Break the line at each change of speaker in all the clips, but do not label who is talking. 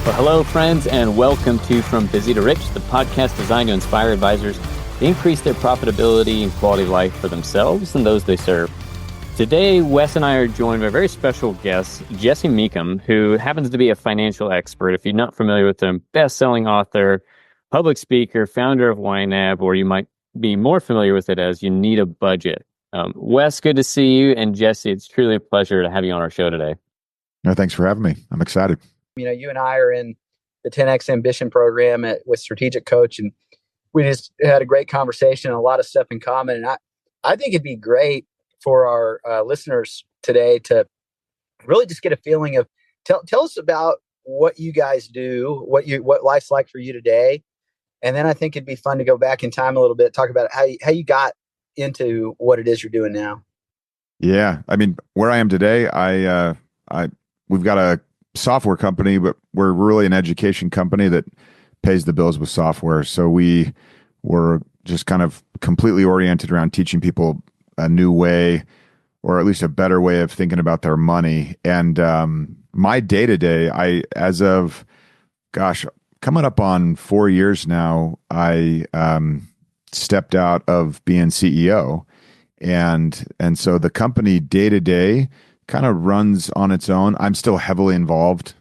Well, hello, friends, and welcome to From Busy to Rich, the podcast designed to inspire advisors to increase their profitability and quality of life for themselves and those they serve. Today, Wes and I are joined by a very special guest, Jesse Mecham, who happens to be a financial expert. If you're not familiar with him, best-selling author, public speaker, founder of YNAB, or you might be more familiar with it as You Need a Budget. Wes, good to see you. And Jesse, it's truly a pleasure to have you on our show today.
No, thanks for having me. I'm excited.
You know, you and I are in the 10X Ambition program with Strategic Coach, and we just had a great conversation and a lot of stuff in common. And I think it'd be great for our listeners today to really just get a feeling of, tell us about what you guys do, what life's like for you today. And then I think it'd be fun to go back in time a little bit, talk about how you got into what it is you're doing now.
Yeah. I mean, where I am today, we've got a software company, but we're really an education company that pays the bills with software. So we were just kind of completely oriented around teaching people a new way, or at least a better way of thinking about their money. And my day-to-day, as of, coming up on 4 years now, I stepped out of being CEO. And so the company day-to-day kind of runs on its own. I'm still heavily involved,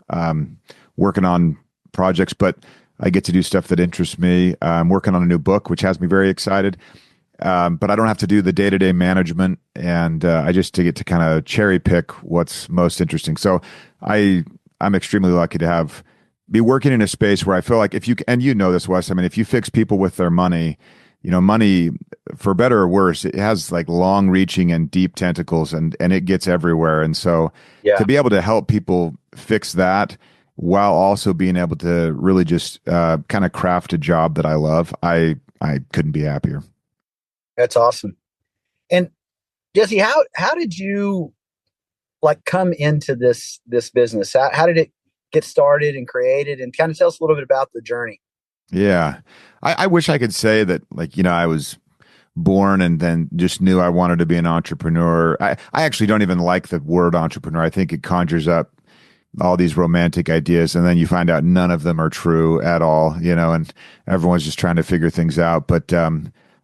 working on projects, but I get to do stuff that interests me. I'm working on a new book, which has me very excited. But I don't have to do the day-to-day management, and I just get to kind of cherry pick what's most interesting. So I'm extremely lucky to be working in a space where I feel like and you know this, Wes, I mean, if you fix people with their money, money, for better or worse, it has like long reaching and deep tentacles, and it gets everywhere. And so to be able to help people fix that while also being able to really just kind of craft a job that I love, I couldn't be happier.
That's awesome. And Jesse, how did you come into this business? How did it get started and created? And kind of tell us a little bit about the journey.
Yeah. I wish I could say that, I was born and then just knew I wanted to be an entrepreneur. I actually don't even like the word entrepreneur. I think it conjures up all these romantic ideas, and then you find out none of them are true at all, and everyone's just trying to figure things out. But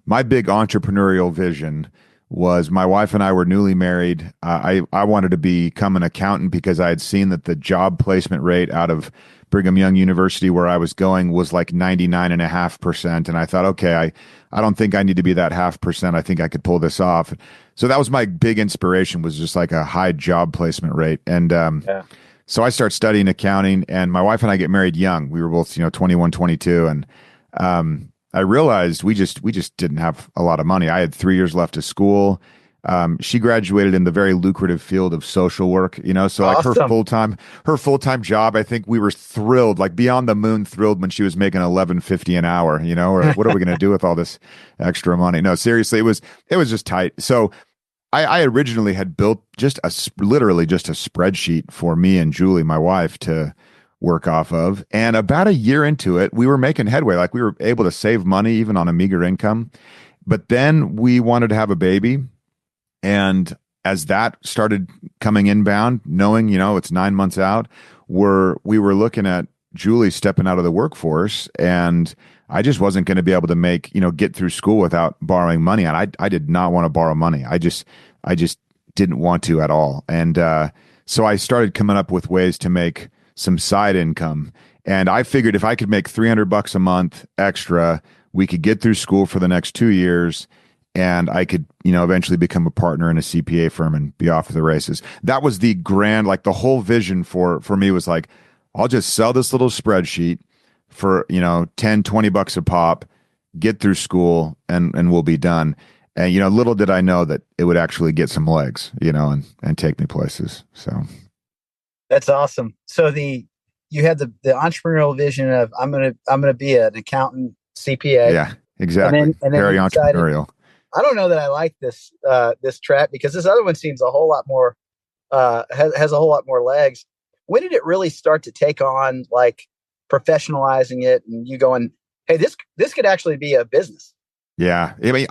my big entrepreneurial vision was, my wife and I were newly married. I wanted to become an accountant because I had seen that the job placement rate out of Brigham Young University, where I was going, was like 99.5%. And I thought, okay, I don't think I need to be that 0.5%. I think I could pull this off. So that was my big inspiration, was just like a high job placement rate. And so I started studying accounting, and my wife and I get married young. We were both, 21, 22. And I realized we just didn't have a lot of money. I had 3 years left of school. She graduated in the very lucrative field of social work, so like
awesome.
her full-time job, I think we were thrilled, like beyond the moon thrilled, when she was making $11.50 an hour, or what are we going to do with all this extra money? No, seriously, it was just tight. So I originally had built literally just a spreadsheet for me and Julie, my wife, to work off of. And about a year into it, we were making headway. Like, we were able to save money even on a meager income. But then we wanted to have a baby. And as that started coming inbound, knowing, it's 9 months out, we were looking at Julie stepping out of the workforce, and I just wasn't going to be able to get through school without borrowing money. And I did not want to borrow money. I just didn't want to at all. And so I started coming up with ways to make some side income. And I figured if I could make $300 a month extra, we could get through school for the next 2 years, and I could, eventually become a partner in a CPA firm and be off to the races. That was the grand, the whole vision for me was like, I'll just sell this little spreadsheet for, $10, $20 a pop, get through school, and we'll be done. And, little did I know that it would actually get some legs, and take me places. So
that's awesome. So you had the entrepreneurial vision of, I'm gonna be an accountant, CPA.
Yeah, exactly. And then very entrepreneurial.
I don't know that I like this track, because this other one seems a whole lot more has a whole lot more legs. When did it really start to take on, professionalizing it, and you going, hey, this could actually be a business?
Yeah, I mean,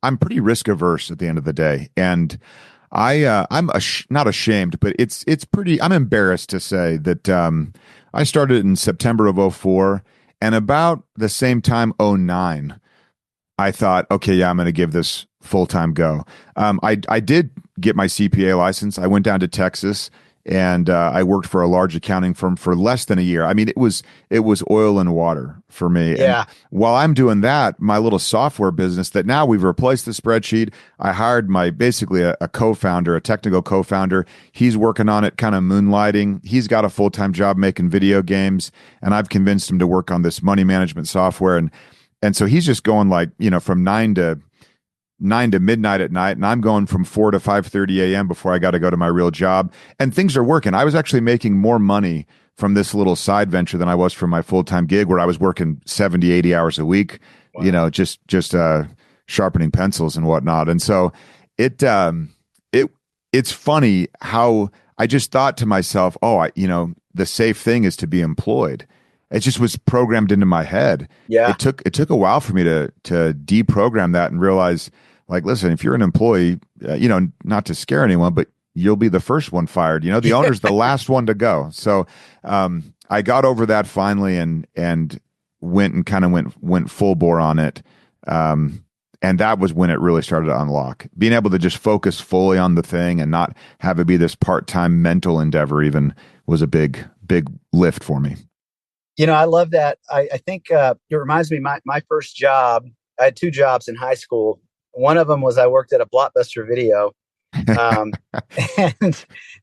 I'm pretty risk averse at the end of the day, and I'm not ashamed, but it's pretty. I'm embarrassed to say that I started in September of '04, and about the same time '09, I thought, okay, yeah, I'm going to give this full-time go. I did get my CPA license. I went down to Texas and I worked for a large accounting firm for less than a year. I mean, it was oil and water for me. And
Yeah.
while I'm doing that, my little software business that now we've replaced the spreadsheet, I hired my basically a co-founder, a technical co-founder. He's working on it, kind of moonlighting. He's got a full-time job making video games, and I've convinced him to work on this money management software. And so he's just going like, from 9 to midnight at night, and I'm going from 4 to 5:30 a.m. before I got to go to my real job. And things are working. I was actually making more money from this little side venture than I was from my full-time gig, where I was working 70, 80 hours a week,
Wow.
just sharpening pencils and whatnot. And so it's funny how I just thought to myself, the safe thing is to be employed. It just was programmed into my head.
Yeah.
It took a while for me to deprogram that and realize, like, listen, if you're an employee, not to scare anyone, but you'll be the first one fired. The owner's the last one to go. So I got over that finally and went full bore on it. And that was when it really started to unlock. Being able to just focus fully on the thing and not have it be this part-time mental endeavor even was a big lift for me.
I love that. I think it reminds me, my first job, I had two jobs in high school. One of them was I worked at a Blockbuster Video, um,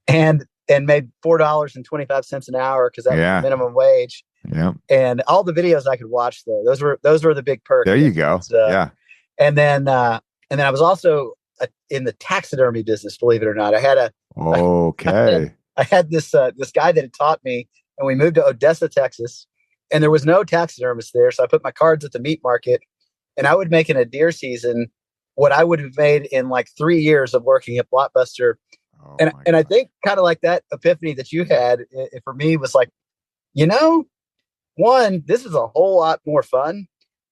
and made $4.25 an hour because that was the minimum wage.
Yeah.
And all the videos I could watch though, those were the big perks.
There you go. Yeah.
And then I was also in the taxidermy business, believe it or not. I had this guy that had taught me, and we moved to Odessa, Texas, and there was no taxidermist there. So I put my cards at the meat market, and I would make in a deer season what I would have made in like 3 years of working at Blockbuster. And I think kind of like that epiphany that you had, for me was like, one, this is a whole lot more fun.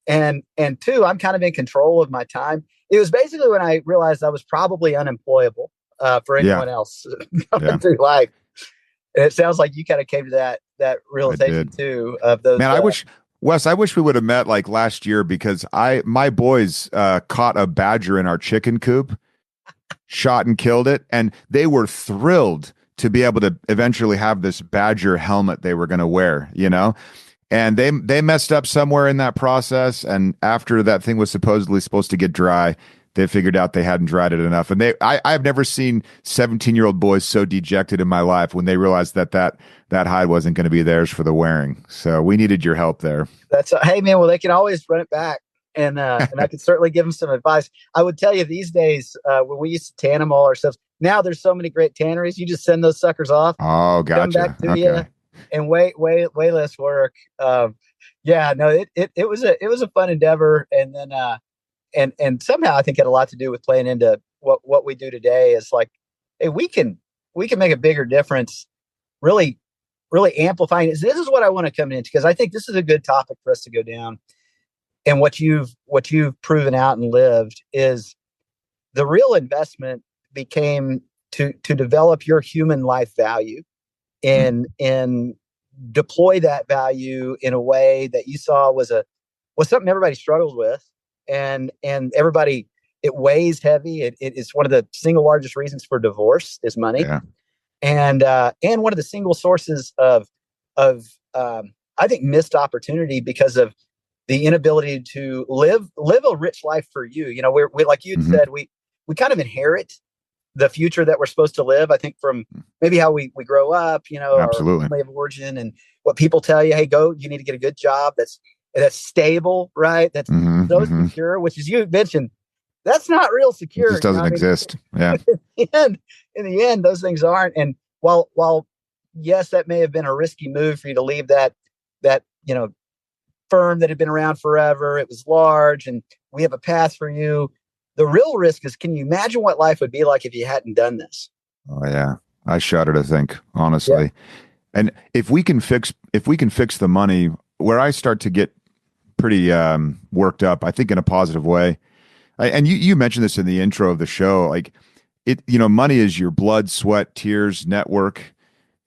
And two, I'm kind of in control of my time. It was basically when I realized I was probably unemployable for anyone else going through life. And it sounds like you kind of came to that realization too of those.
Man, I wish we would have met like last year, because my boys caught a badger in our chicken coop, shot and killed it, and they were thrilled to be able to eventually have this badger helmet they were going to wear, and they messed up somewhere in that process, and after that thing was supposedly supposed to get dry, they figured out they hadn't dried it enough. And I've never seen 17-year-old boys so dejected in my life when they realized that hide wasn't going to be theirs for the wearing. So we needed your help there.
Hey man, well, they can always run it back. And I could certainly give them some advice. I would tell you these days, when we used to tan them all ourselves, now there's so many great tanneries. You just send those suckers off.
Oh, gotcha.
Come back to you and way less work. It was a fun endeavor. And then, and somehow I think it had a lot to do with playing into what we do today. Is like, hey, we can make a bigger difference, really amplifying it. This is what I want to come into, because I think this is a good topic for us to go down. And what you've proven out and lived is the real investment became to develop your human life value and deploy that value in a way that you saw was something everybody struggles with. And everybody, it weighs heavy. It is one of the single largest reasons for divorce is money.
Yeah.
And one of the single sources of I think missed opportunity because of the inability to live a rich life for you. We like you said, we kind of inherit the future that we're supposed to live. I think from maybe how we grow up,
Absolutely.
Our family of origin and what people tell you, hey, you need to get a good job that's stable, right? That's so secure, which is, you mentioned, that's not real secure.
It just doesn't exist. Yeah.
In the end, those things aren't. And while yes, that may have been a risky move for you to leave that firm that had been around forever. It was large, and we have a path for you. The real risk is, can you imagine what life would be like if you hadn't done this?
Oh yeah, I shudder to think, honestly. Yeah. And if we can fix the money, where I start to get pretty worked up, I think in a positive way. And you mentioned this in the intro of the show, like money is your blood, sweat, tears network.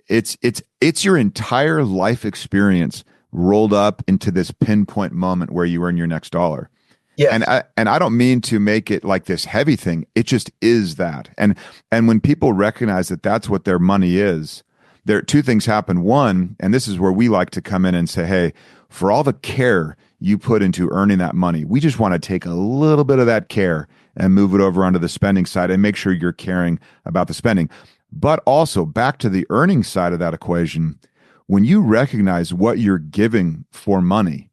It's your entire life experience rolled up into this pinpoint moment where you earn your next dollar.
Yes.
And I don't mean to make it like this heavy thing. It just is that. And when people recognize that that's what their money is, there are two things happen. One, and this is where we like to come in and say, hey, for all the care you put into earning that money, we just want to take a little bit of that care and move it over onto the spending side and make sure you're caring about the spending. But also back to the earning side of that equation, when you recognize what you're giving for money,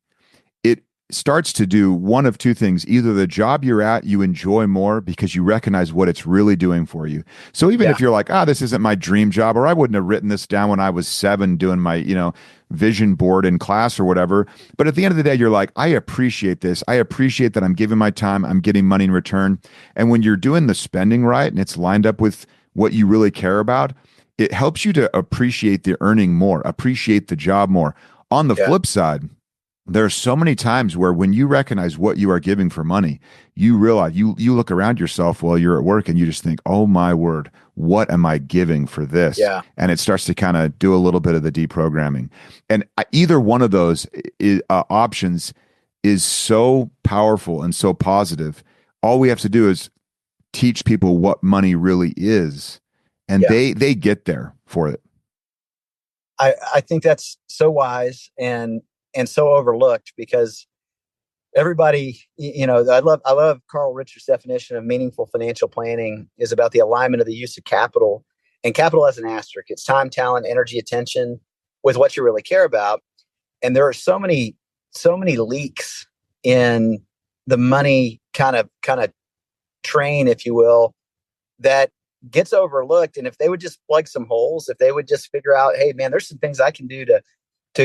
it starts to do one of two things. Either the job you're at, you enjoy more because you recognize what it's really doing for you. So even if you're like, this isn't my dream job, or I wouldn't have written this down when I was 7 doing my, vision board in class or whatever. But at the end of the day, you're like, I appreciate this. I appreciate that I'm giving my time. I'm getting money in return. And when you're doing the spending right and it's lined up with what you really care about, it helps you to appreciate the earning more, appreciate the job more. On the flip side, there are so many times where when you recognize what you are giving for money, you realize you look around yourself while you're at work and you just think, oh my word, what am I giving for this?
Yeah.
And it starts to kind of do a little bit of the deprogramming. And either one of those options is so powerful and so positive. All we have to do is teach people what money really is, and they get there for it.
I think that's so wise and so overlooked, because everybody, I love Carl Richard's definition of meaningful financial planning is about the alignment of the use of capital, and capital as an asterisk. It's time, talent, energy, attention with what you really care about. And there are so many leaks in the money kind of train, if you will, that gets overlooked. And if they would just plug some holes, if they would just figure out, hey man, there's some things I can do to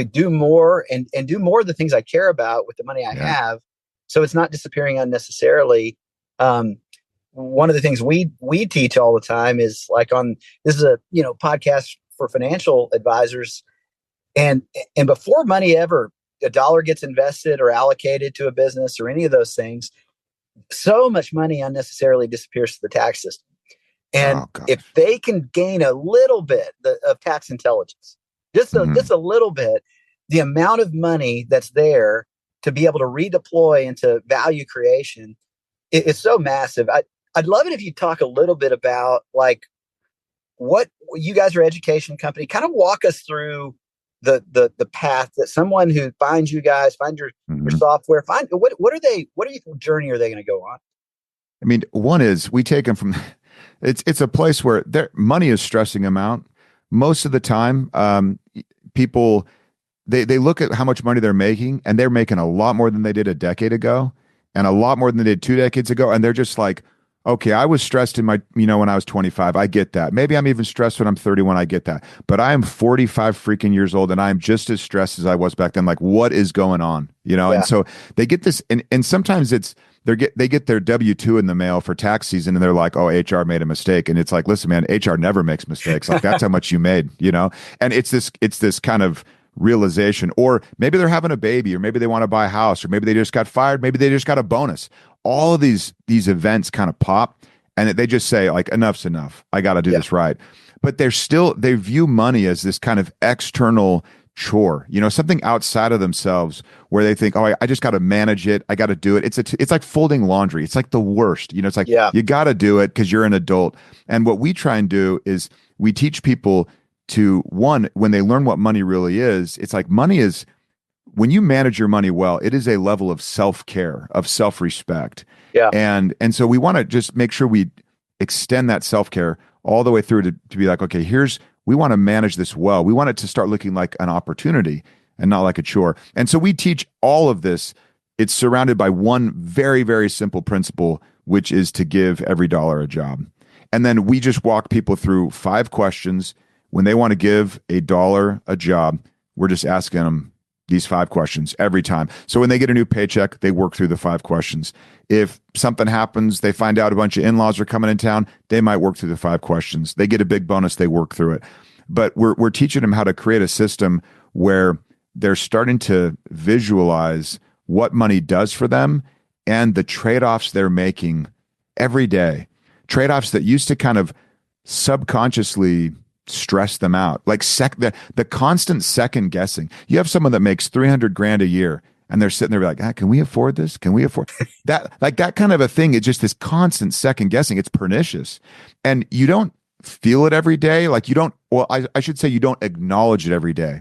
do more and do more of the things I care about with the money I have. So it's not disappearing unnecessarily. One of the things we teach all the time is this is a, podcast for financial advisors. And before money ever, a dollar gets invested or allocated to a business or any of those things, so much money unnecessarily disappears to the tax system. And if they can gain a little bit of tax intelligence, just a little bit, the amount of money that's there to be able to redeploy into value creation is so massive. I'd love it if you talk a little bit about what you guys are an education company. Kind of walk us through the path that someone who finds you guys, find your software, what journey are they going to go on?
I mean, one is we take them from. It's a place where their money is stressing them out. Most of the time, people, they look at how much money they're making, and they're making a lot more than they did a decade ago and a lot more than they did 2 decades ago. And they're just like, okay, I was stressed in my, when I was 25. I get that. Maybe I'm even stressed when I'm 31. I get that. But I am 45 freaking years old and I'm just as stressed as I was back then. Like, what is going on? And so they get this, and sometimes they get their W-2 in the mail for tax season and they're like, oh, HR made a mistake. And it's like, listen, man, HR never makes mistakes. Like, that's how much you made, and it's this kind of realization. Or maybe they're having a baby, or maybe they want to buy a house, or maybe they just got fired. Maybe they just got a bonus. All of these events kind of pop and they just say like, enough's enough. I got to do this right. But they view money as this kind of external chore, something outside of themselves where they think, oh, I just got to manage it. I got to do it. It's like folding laundry. It's like the worst, it's like, you got to do it because you're an adult. And what we try and do is we teach people to, one, when they learn what money really is, it's like money is, when you manage your money well, it is a level of self-care, of self-respect.
Yeah.
And so we want to just make sure we extend that self-care all the way through to be like, okay, we want to manage this well. We want it to start looking like an opportunity and not like a chore. And so we teach all of this. It's surrounded by one very, very simple principle, which is to give every dollar a job. And then we just walk people through 5 questions. When they want to give a dollar a job, we're just asking them these 5 questions every time. So when they get a new paycheck, they work through the 5 questions. If something happens, they find out a bunch of in-laws are coming in town, they might work through the 5 questions. They get a big bonus, they work through it. But we're teaching them how to create a system where they're starting to visualize what money does for them and the trade-offs they're making every day. Trade-offs that used to kind of subconsciously stress them out. Like the constant second guessing. You have someone that makes 300 grand a year and they're sitting there like, can we afford this? Can we afford that? Like that kind of a thing. It's just this constant second guessing. It's pernicious. And you don't feel it every day. Like you don't, well, I should say you don't acknowledge it every day.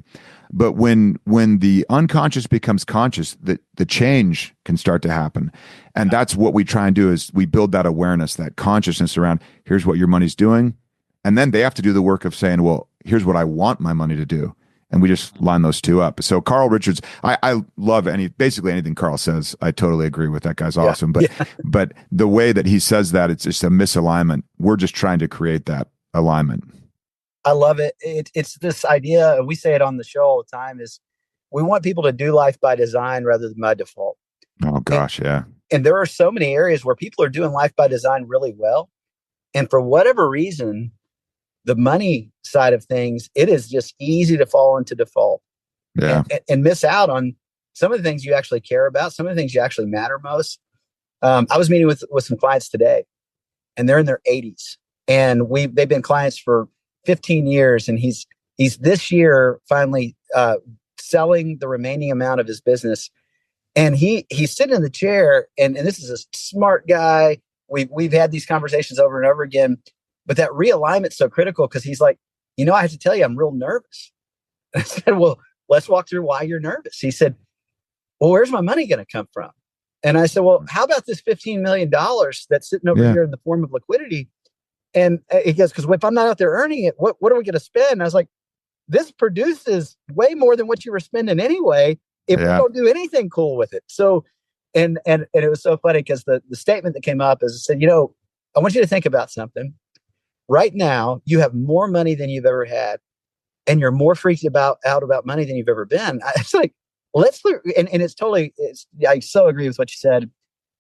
But when the unconscious becomes conscious, the change can start to happen. And that's what we try and do is we build that awareness, that consciousness around here's what your money's doing. And then they have to do the work of saying, well, here's what I want my money to do. And we just line those two up. So Carl Richards, I love basically anything Carl says. I totally agree with that guy's awesome. But the way that he says that, it's just a misalignment. We're just trying to create that alignment.
I love it. It's this idea, we say it on the show all the time, is we want people to do life by design rather than by default.
Oh gosh, yeah.
And there are so many areas where people are doing life by design really well. And for whatever reason, the money side of things, it is just easy to fall into default and miss out on some of the things you actually care about, some of the things you actually matter most. I was meeting with some clients today, and they're in their 80s, and they've been clients for 15 years, and he's this year finally selling the remaining amount of his business. And he's sitting in the chair, and this is a smart guy. We've had these conversations over and over again. But that realignment's so critical because he's like, I have to tell you, I'm real nervous. And I said, well, let's walk through why you're nervous. He said, well, where's my money going to come from? And I said, well, how about this $15 million that's sitting over here in the form of liquidity? And he goes, because if I'm not out there earning it, what are we going to spend? And I was like, this produces way more than what you were spending anyway if we don't do anything cool with it. So, and it was so funny because the statement that came up is, it said, I want you to think about something. Right now, you have more money than you've ever had, and you're more freaked out about money than you've ever been. It's like, let's look, and I so agree with what you said.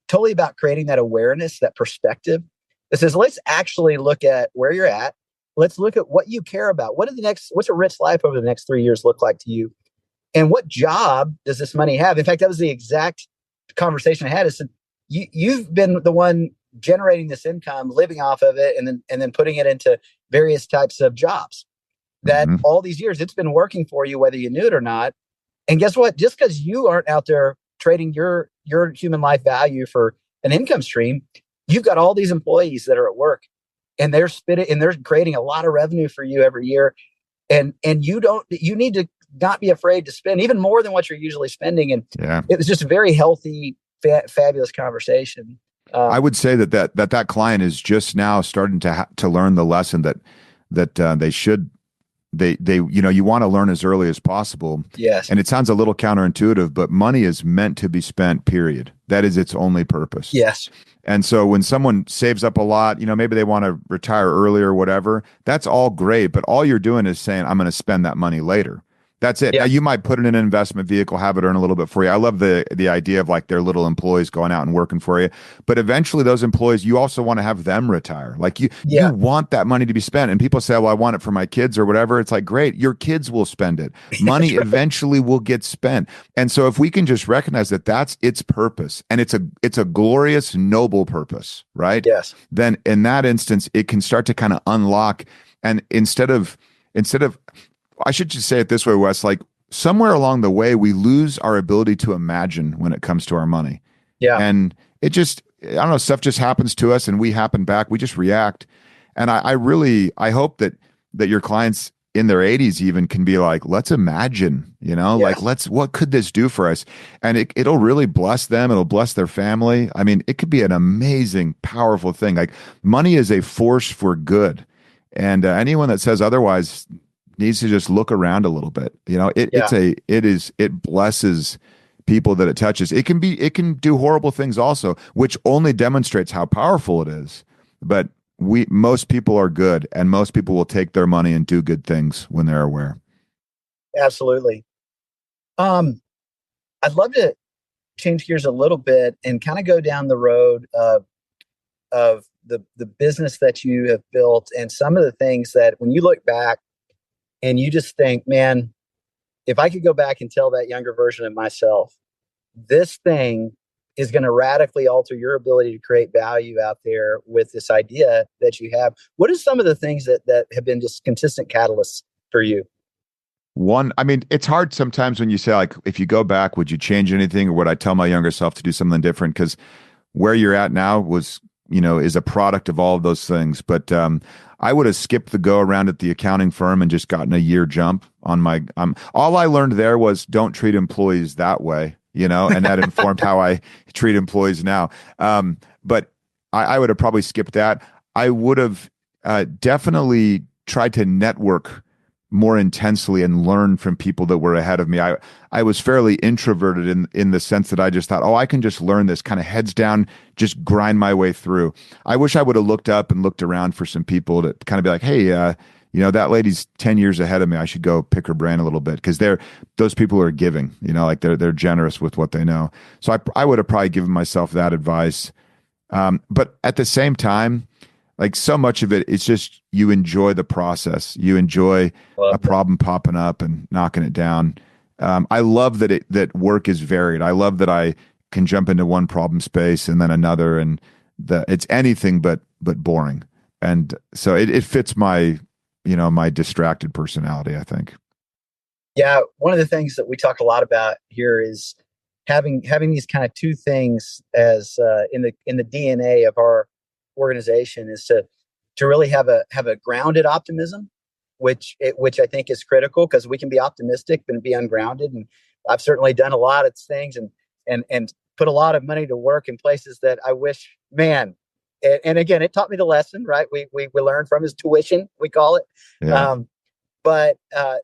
Totally about creating that awareness, that perspective that says, let's actually look at where you're at. Let's look at what you care about. What's a rich life over the next 3 years look like to you? And what job does this money have? In fact, that was the exact conversation I had. I said, you've been the one generating this income, living off of it, and then putting it into various types of jobs that all these years it's been working for you, whether you knew it or not. And guess what? Just because you aren't out there trading your human life value for an income stream, you've got all these employees that are at work, and they're creating a lot of revenue for you every year. And you need to not be afraid to spend even more than what you're usually spending. And it was just a very healthy, fabulous conversation.
I would say that client is just now starting to learn the lesson that they should. You want to learn as early as possible.
Yes.
And it sounds a little counterintuitive, but money is meant to be spent, period. That is its only purpose.
Yes.
And so when someone saves up a lot, maybe they want to retire early or whatever, that's all great. But all you're doing is saying, I'm going to spend that money later. That's it.
Yeah.
Now, you might put it in an investment vehicle, have it earn a little bit for you. I love the idea of like their little employees going out and working for you. But eventually those employees, you also want to have them retire. Like you want that money to be spent. And people say, well, I want it for my kids or whatever. It's like, great, your kids will spend it. Money eventually will get spent. And so if we can just recognize that that's its purpose, and it's a glorious, noble purpose, right?
Yes.
Then in that instance, it can start to kind of unlock. And instead of I should just say it this way, Wes, like somewhere along the way, we lose our ability to imagine when it comes to our money.
Yeah.
And it just, I don't know, stuff just happens to us and we happen back. We just react. And I hope that your clients in their 80s even can be like, let's imagine, like what could this do for us? And it'll really bless them. It'll bless their family. I mean, it could be an amazing, powerful thing. Like money is a force for good. And anyone that says otherwise needs to just look around a little bit. It blesses people that it touches. It can do horrible things also, which only demonstrates how powerful it is. But most people are good, and most people will take their money and do good things when they're aware.
Absolutely. I'd love to change gears a little bit and kind of go down the road of the business that you have built and some of the things that when you look back and you just think, man, if I could go back and tell that younger version of myself, this thing is going to radically alter your ability to create value out there with this idea that you have. What are some of the things that have been just consistent catalysts for you?
One, I mean, it's hard sometimes when you say, like, if you go back, would you change anything, or would I tell my younger self to do something different? Because where you're at now was, is a product of all of those things. But I would have skipped the go around at the accounting firm and just gotten a year jump on my. All I learned there was don't treat employees that way, and that informed how I treat employees now. But I would have probably skipped that. I would have definitely tried to network more intensely and learn from people that were ahead of me. I was fairly introverted in the sense that I just thought, I can just learn this, kind of heads down, just grind my way through. I wish I would have looked up and looked around for some people to kind of be like, hey, that lady's 10 years ahead of me. I should go pick her brain a little bit, because those people are giving, like they're generous with what they know. So I would have probably given myself that advice. But at the same time, like, so much of it, it's just you enjoy the process. You enjoy a problem popping up and knocking it down. I love that work is varied. I love that I can jump into one problem space and then another, and it's anything but boring. And so it fits my my distracted personality, I think.
Yeah, one of the things that we talk a lot about here is having these kind of two things as in the DNA of our organization, is to really have a grounded optimism, which I think is critical, because we can be optimistic and be ungrounded. And I've certainly done a lot of things and put a lot of money to work in places that I wish, man. And again, it taught me the lesson, right? We learn from his tuition, we call it.
Yeah.
But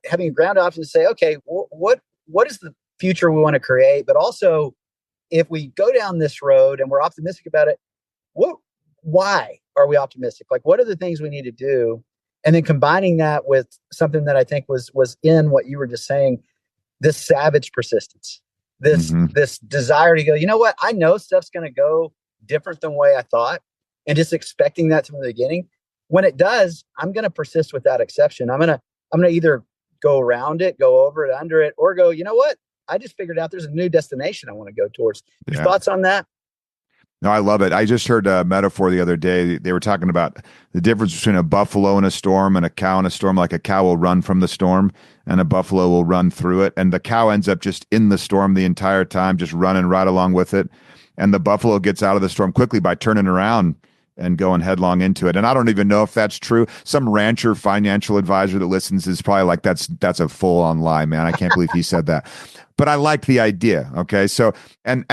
having a grounded optimism to say, okay, what is the future we want to create? But also, if we go down this road and we're optimistic about it, why are we optimistic? Like, what are the things we need to do? And then combining that with something that I think was in what you were just saying, this savage persistence, this desire to go, you know what? I know stuff's going to go different than the way I thought, and just expecting that from the beginning. When it does, I'm going to persist without exception. I'm going to either go around it, go over it, under it, or go, you know what? I just figured out there's a new destination I want to go towards. Your thoughts on that?
No, I love it. I just heard a metaphor the other day. They were talking about the difference between a buffalo in a storm and a cow in a storm. Like, a cow will run from the storm and a buffalo will run through it. And the cow ends up just in the storm the entire time, just running right along with it. And the buffalo gets out of the storm quickly by turning around and going headlong into it. And I don't even know if that's true. Some rancher financial advisor that listens is probably like, that's a full on lie, man. I can't believe he said that. But I like the idea. Okay. So, and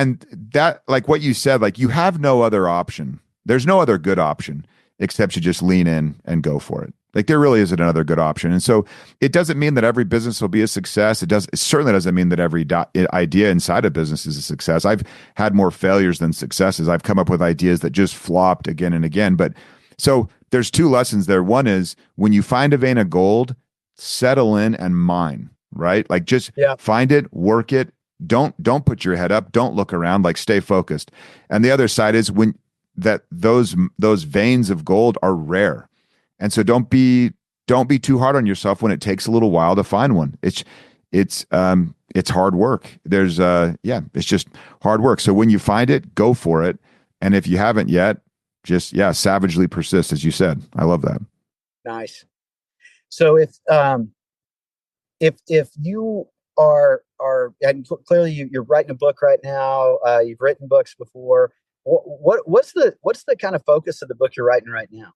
that, like what you said, like, you have no other option. There's no other good option except you just lean in and go for it. Like, there really isn't another good option. And so it doesn't mean that every business will be a success. It certainly doesn't mean that every idea inside a business is a success. I've had more failures than successes. I've come up with ideas that just flopped again and again. But so there's two lessons there. One is, when you find a vein of gold, settle in and mine. Right? Like, just find it, work it. Don't put your head up. Don't look around. Like, stay focused. And the other side is those veins of gold are rare. And so don't be too hard on yourself when it takes a little while to find one. It's hard work. It's just hard work. So when you find it, go for it. And if you haven't yet, just savagely persist, as you said. I love that.
Nice. So if you are and clearly you're writing a book right now, you've written books before. What's the kind of focus of the book you're writing right now?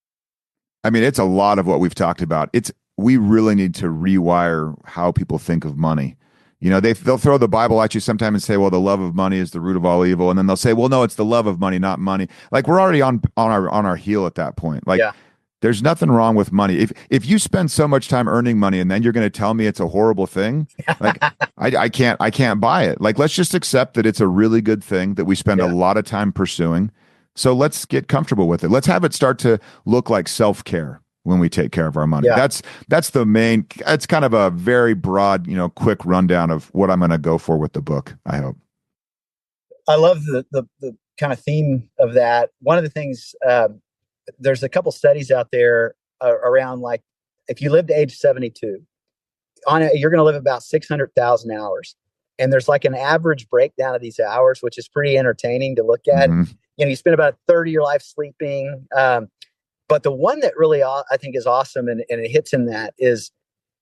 I mean, it's a lot of what we've talked about. We really need to rewire how people think of money. They'll throw the Bible at you sometime and say, well, the love of money is the root of all evil. And then they'll say, well, no, it's the love of money, not money. Like, we're already on our heel at that point. Like, there's nothing wrong with money. If you spend so much time earning money and then you're going to tell me it's a horrible thing, like, I can't buy it. Like, let's just accept that it's a really good thing that we spend a lot of time pursuing. So let's get comfortable with it. Let's have it start to look like self-care when we take care of our money. That's the main. It's kind of a very broad, quick rundown of what I'm going to go for with the book, I hope.
I love the kind of theme of that. One of the things, there's a couple studies out there around, like, if you live to age 72, you're going to live about 600,000 hours. And there's like an average breakdown of these hours, which is pretty entertaining to look at.
Mm-hmm.
You spend about a third of your life sleeping. But the one that really I think is awesome and it hits in that is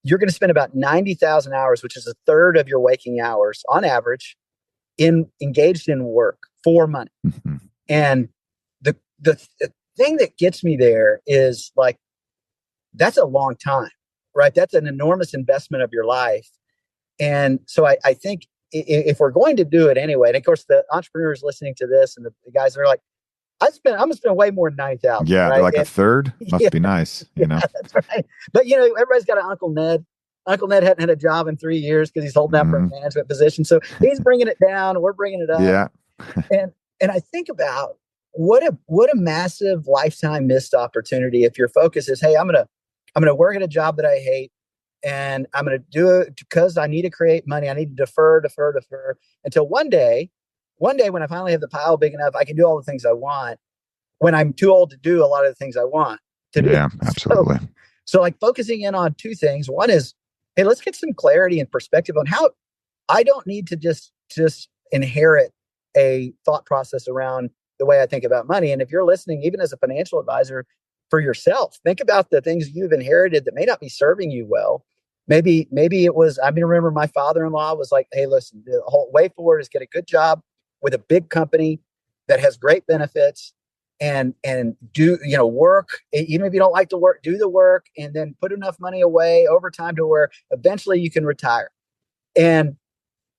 you're going to spend about 90,000 hours, which is a third of your waking hours on average, engaged in work for money.
Mm-hmm.
And the thing that gets me there is like, that's a long time, right? That's an enormous investment of your life. And so I think if we're going to do it anyway, and of course the entrepreneurs listening to this and the guys are like, I'm gonna spend way more than 90,000.
Yeah,
right?
like a third must be nice, you know.
That's right. But everybody's got an Uncle Ned. Uncle Ned hadn't had a job in 3 years because he's holding out for a management position. So he's bringing it down. We're bringing it up.
Yeah.
and I think about what a massive lifetime missed opportunity if your focus is, hey, I'm gonna work at a job that I hate, and I'm gonna do it because I need to create money. I need to defer until one day when I finally have the pile big enough, I can do all the things I want. When I'm too old to do a lot of the things I want to do.
Yeah, absolutely.
So like focusing in on two things. One is, hey, let's get some clarity and perspective on how I don't need to just inherit a thought process around the way I think about money. And if you're listening, even as a financial advisor for yourself, think about the things you've inherited that may not be serving you well. Maybe it was, I remember my father-in-law was like, hey, listen, the whole way forward is get a good job with a big company that has great benefits and do, work. Even if you don't like to work, do the work and then put enough money away over time to where eventually you can retire. And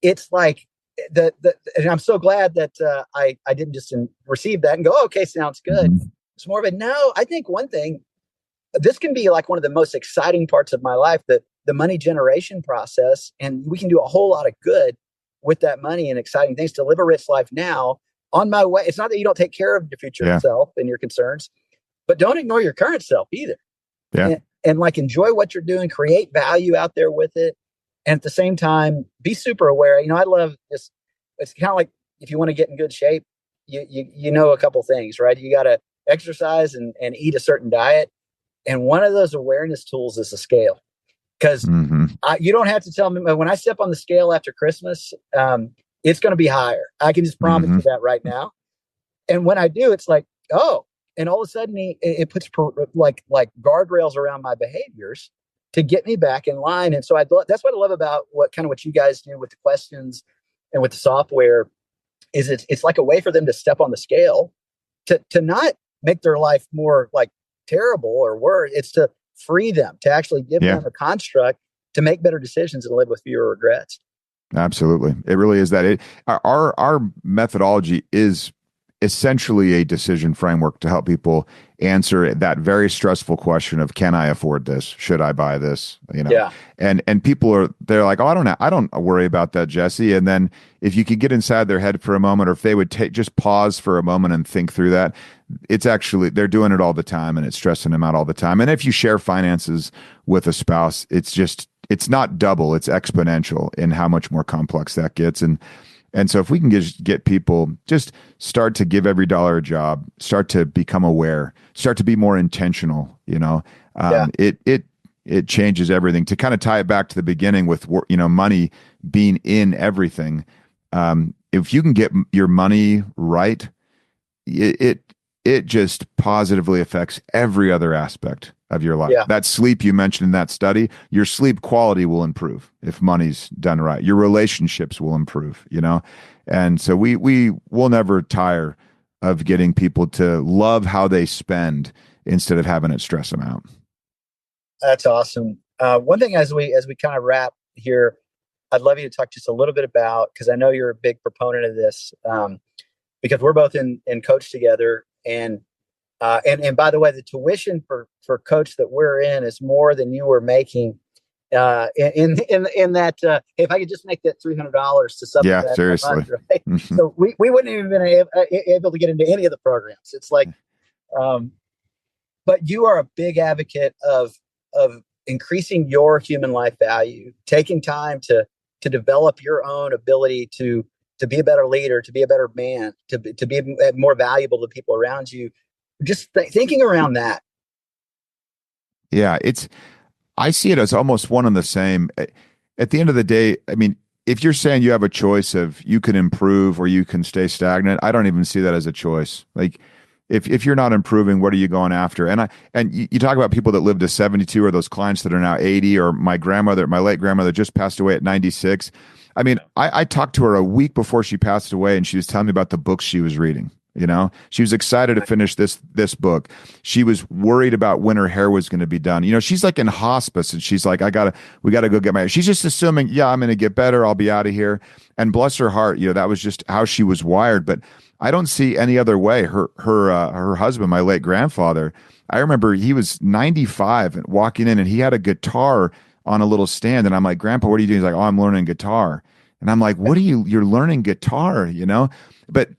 it's like, and I'm so glad that I didn't just receive that and go, oh, okay, sounds good. Mm-hmm. It's more of a, no, I think one thing, this can be like one of the most exciting parts of my life, that the money generation process, and we can do a whole lot of good with that money and exciting things to live a rich life now on my way. It's not that you don't take care of your future self and your concerns, but don't ignore your current self either.
Yeah.
And like enjoy what you're doing, create value out there with it. And at the same time, be super aware. I love this. It's kind of like if you want to get in good shape, you know a couple things, right? You got to exercise and eat a certain diet. And one of those awareness tools is the scale. Because you don't have to tell me, when I step on the scale after Christmas, it's going to be higher. I can just promise you that right now. And when I do, it's like, oh, and all of a sudden it puts like guardrails around my behaviors to get me back in line. And so that's what I love about what you guys do with the questions and with the software is it's like a way for them to step on the scale to not make their life more like terrible or worse. It's to free them, to actually give them a construct to make better decisions and live with fewer regrets.
Absolutely. It really is that. Our methodology is essentially a decision framework to help people answer that very stressful question of, can I afford this? Should I buy this? And people they're like, oh, I don't worry about that, Jesse. And then if you could get inside their head for a moment, or if they would just pause for a moment and think through that, it's actually, they're doing it all the time and it's stressing them out all the time. And if you share finances with a spouse, it's not double, it's exponential in how much more complex that gets. And so if we can get people just start to give every dollar a job, start to become aware, start to be more intentional, it changes everything. To kind of tie it back to the beginning with, money being in everything. If you can get your money right, it just positively affects every other aspect of your life. That sleep you mentioned in that study, your sleep quality will improve if money's done right. Your relationships will improve, And so we will never tire of getting people to love how they spend instead of having it stress them out.
That's awesome. One thing as we kind of wrap here, I'd love you to talk just a little bit about, because I know you're a big proponent of this, because we're both in coach together. And by the way, the tuition for coach that we're in is more than you were making in that. If I could just make that $300 to supplement that
seriously.
month, right? So we wouldn't even been able to get into any of the programs. It's like, but you are a big advocate of increasing your human life value, taking time to develop your own ability to be a better leader, to be a better man, to be more valuable to people around you. Just thinking around that.
Yeah, I see it as almost one and the same. At the end of the day, if you're saying you have a choice of you can improve or you can stay stagnant, I don't even see that as a choice. Like if you're not improving, what are you going after? And you talk about people that lived to 72 or those clients that are now 80, or my late grandmother just passed away at 96. I mean, I talked to her a week before she passed away, and she was telling me about the books she was reading. You know, she was excited to finish this book. She was worried about when her hair was going to be done. You know, she's like in hospice, and she's like, we got to go get my hair. She's just assuming, yeah, I'm going to get better. I'll be out of here. And bless her heart, you know, that was just how she was wired. But I don't see any other way. Her husband, my late grandfather, I remember he was 95 and walking in, and he had a guitar on a little stand. And I'm like, Grandpa, what are you doing? He's like, oh, I'm learning guitar. And I'm like, you're learning guitar, you know? But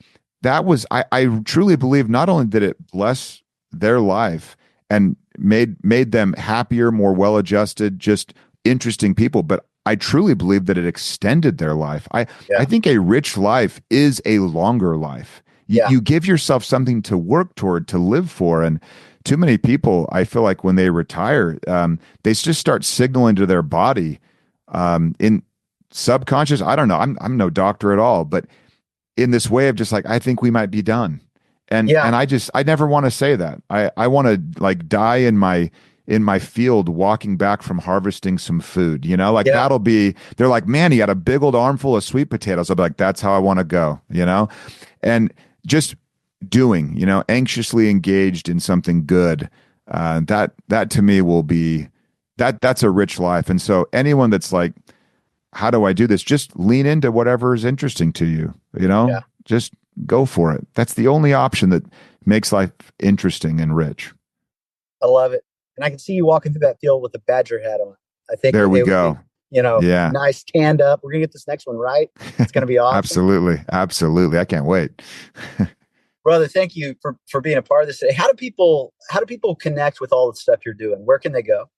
that was, I truly believe not only did it bless their life and made them happier, more well-adjusted, just interesting people, but I truly believe that it extended their life. I think a rich life is a longer life. You give yourself something to work toward, to live for. And too many people, I feel like when they retire, they just start signaling to their body in subconscious. I don't know. I'm no doctor at all, but in this way of just like, I think we might be done. And I never want to say that. I want to like die in my field walking back from harvesting some food, you know, like they're like, man, he had a big old armful of sweet potatoes. I'll be like, that's how I want to go, you know? And just doing, you know, anxiously engaged in something good. That to me will be that's a rich life. And so anyone that's like, how do I do this? Just lean into whatever is interesting to you, you know, just go for it. That's the only option that makes life interesting and rich.
I love it. And I can see you walking through that field with a Badger hat on. I think
there we go.
Be, you know, nice stand up. We're going to get this next one right. It's going to be awesome.
Absolutely. Absolutely. I can't wait.
Brother, thank you for being a part of this today. How do people connect with all the stuff you're doing? Where can they go?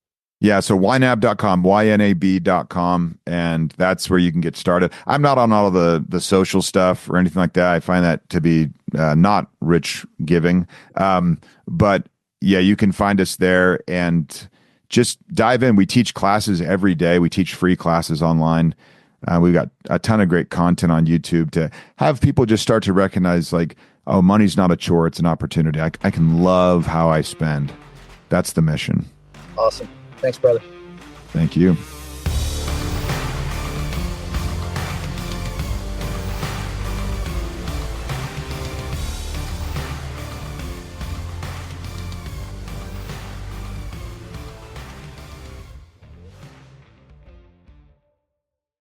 Yeah, so YNAB.com, YNAB.com, and that's where you can get started. I'm not on all of the social stuff or anything like that. I find that to be not rich giving. But yeah, you can find us there and just dive in. We teach classes every day. We teach free classes online. We've got a ton of great content on YouTube to have people just start to recognize like, oh, money's not a chore, it's an opportunity. I can love how I spend. That's the mission.
Awesome. Thanks, brother.
Thank you.